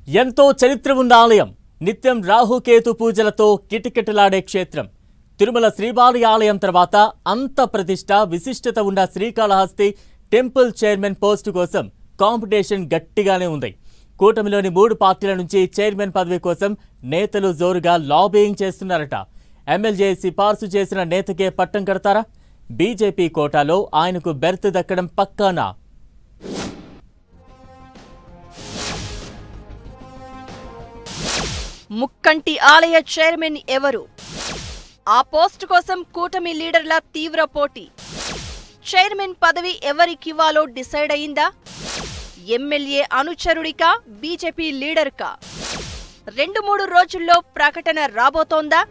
ఎంతో చరిత్ర ఉన్న ఆలయం, నిత్యం రాహుకేతు పూజలతో కిటకిటలాడే క్షేత్రం. తిరుమల శ్రీవారి ఆలయం తర్వాత అంత ప్రతిష్ట విశిష్టత ఉన్న శ్రీకాళహస్తి టెంపుల్ చైర్మన్ పోస్టు కోసం కాంపిటీషన్ గట్టిగానే ఉంది. కూటమిలోని 3 పార్టీల నుంచి చైర్మన్ పదవి కోసం నేతలు జోరుగా లాబింగ్ చేస్తున్నారట. ఎమ్మెల్యే సిఫార్సు చేసిన నేతకే పట్టం కడతారా? బీజేపీ కోటాలో ఆయనకు బెర్త్ దక్కడం పక్కానా? ముక్కంటి ఆలయ చైర్మన్ ఎవరు? ఆ పోస్ట్ కోసం కూటమి లీడర్ల తీవ్ర పోటీ. చైర్మన్ పదవి ఎవరికివ్వాలో డిసైడ్ అయిందా? ఎమ్మెల్యే అనుచరుడికా, బీజేపీ లీడర్కా? 2-3 రోజుల్లో ప్రకటన రాబోతోందా?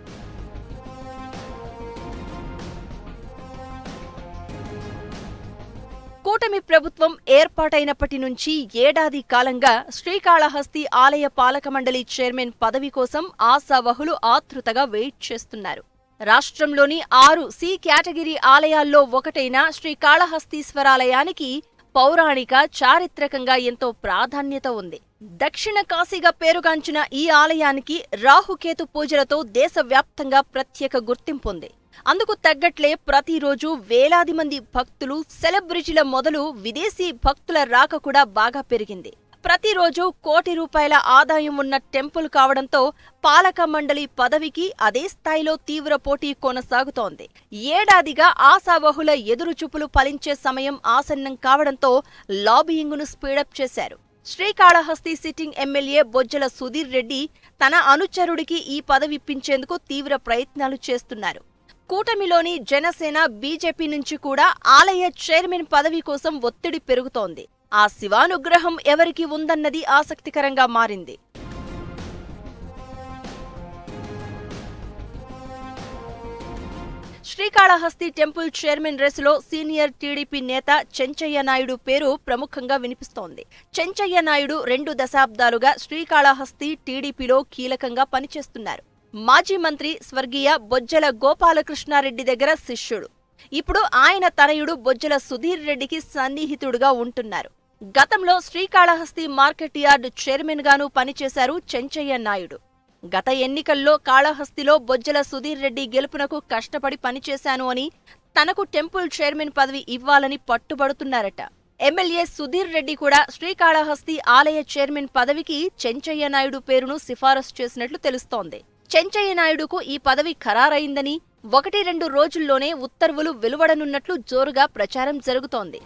కూటమి ప్రభుత్వం ఏర్పాటైనప్పటి నుంచి ఏడాది కాలంగా శ్రీకాళహస్తి ఆలయ పాలక మండలి చైర్మన్ పదవి కోసం ఆశావహులు ఆతృతగా వెయిట్ చేస్తున్నారు. రాష్ట్రంలోని 6 సి కేటగిరీ ఆలయాల్లో ఒకటైన శ్రీకాళహస్తీశ్వరాలయానికి పౌరాణిక, చారిత్రకంగా ఎంతో ప్రాధాన్యత ఉంది. దక్షిణ కాశీగా పేరుగాంచిన ఈ ఆలయానికి రాహుకేతు పూజలతో దేశవ్యాప్తంగా ప్రత్యేక గుర్తింపు ఉంది. అందుకు తగ్గట్లే ప్రతిరోజు వేలాది మంది భక్తులు, సెలబ్రిటీల మొదలు విదేశీ భక్తుల రాక కూడా బాగా పెరిగింది. ప్రతిరోజు కోటి రూపాయల ఆదాయం ఉన్న టెంపుల్ కావడంతో పాలక మండలి పదవికి అదే స్థాయిలో తీవ్ర పోటీ కొనసాగుతోంది. ఏడాదిగా ఆశావహుల ఎదురుచూపులు ఫలించే సమయం ఆసన్నం కావడంతో లాబియింగ్ను స్పీడప్ చేశారు. శ్రీకాళహస్తి సిట్టింగ్ ఎమ్మెల్యే బొజ్జల సుధీర్ రెడ్డి తన అనుచరుడికి ఈ పదవిప్పించేందుకు తీవ్ర ప్రయత్నాలు చేస్తున్నారు. కూటమిలోని జనసేన, బీజేపీ నుంచి కూడా ఆలయ చైర్మన్ పదవి కోసం ఒత్తిడి పెరుగుతోంది. ఆ శివానుగ్రహం ఎవరికి ఉందన్నది ఆసక్తికరంగా మారింది. శ్రీకాళహస్తి టెంపుల్ చైర్మన్ రేసులో సీనియర్ టీడీపీ నేత చెంచయ్య నాయుడు పేరు ప్రముఖంగా వినిపిస్తోంది. చెంచయ్య నాయుడు 2 దశాబ్దాలుగా శ్రీకాళహస్తి టీడీపీలో కీలకంగా పనిచేస్తున్నారు. మాజీ మంత్రి స్వర్గీయ బొజ్జల గోపాలకృష్ణారెడ్డి దగ్గర శిష్యుడు. ఇప్పుడు ఆయన తనయుడు బొజ్జల సుధీర్ రెడ్డికి సన్నిహితుడుగా ఉంటున్నారు. గతంలో శ్రీకాళహస్తి మార్కెట్ యార్డ్ చైర్మన్ గాను పనిచేశారు చెంచయ్య నాయుడు. గత ఎన్నికల్లో కాళహస్తిలో బొజ్జల సుధీర్ రెడ్డి గెలుపునకు కష్టపడి పనిచేశాను అని, తనకు టెంపుల్ చైర్మన్ పదవి ఇవ్వాలని పట్టుబడుతున్నారట. ఎమ్మెల్యే సుధీర్ రెడ్డి కూడా శ్రీకాళహస్తి ఆలయ చైర్మన్ పదవికి చెంచయ్య నాయుడు పేరును సిఫారసు చేసినట్లు తెలుస్తోంది. చెంచయ్య నాయుడుకు ఈ పదవి ఖరారైందని, 1-2 రోజుల్లోనే ఉత్తర్వులు వెలువడనున్నట్లు జోరుగా ప్రచారం జరుగుతోంది.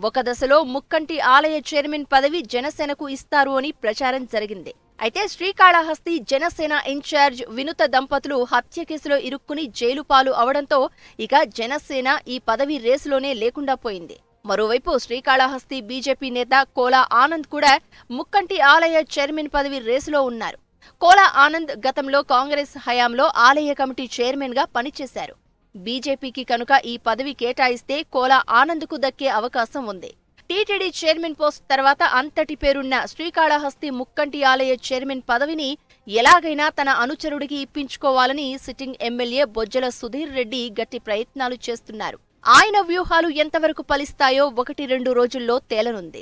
ఒక దశలో ముక్కంటి ఆలయ చైర్మన్ పదవి జనసేనకు ఇస్తారు అని ప్రచారం జరిగింది. అయితే శ్రీకాళహస్తి జనసేన ఇన్ఛార్జ్ వినుత దంపతులు హత్య కేసులో ఇరుక్కుని జైలు పాలు అవడంతో ఇక జనసేన ఈ పదవి రేసులోనే లేకుండా పోయింది. మరోవైపు శ్రీకాళహస్తి బీజేపీ నేత కోలా ఆనంద్ కూడా ముక్కంటి ఆలయ చైర్మన్ పదవి రేసులో ఉన్నారు. కోలా ఆనంద్ గతంలో కాంగ్రెస్ హయాంలో ఆలయ కమిటీ చైర్మన్ గా పనిచేశారు. బీజేపీకి కనుక ఈ పదవి కేటాయిస్తే కోలా ఆనంద్కు దక్కే అవకాశం ఉంది. టీటీడీ చైర్మన్ పోస్ట్ తర్వాత అంతటి పేరున్న శ్రీకాళహస్తి ముక్కంటి ఆలయ చైర్మన్ పదవిని ఎలాగైనా తన అనుచరుడికి ఇప్పించుకోవాలని సిట్టింగ్ ఎమ్మెల్యే బొజ్జల సుధీర్ రెడ్డి గట్టి ప్రయత్నాలు చేస్తున్నారు. ఆయన వ్యూహాలు ఎంతవరకు ఫలిస్తాయో 1-2 రోజుల్లో తేలనుంది.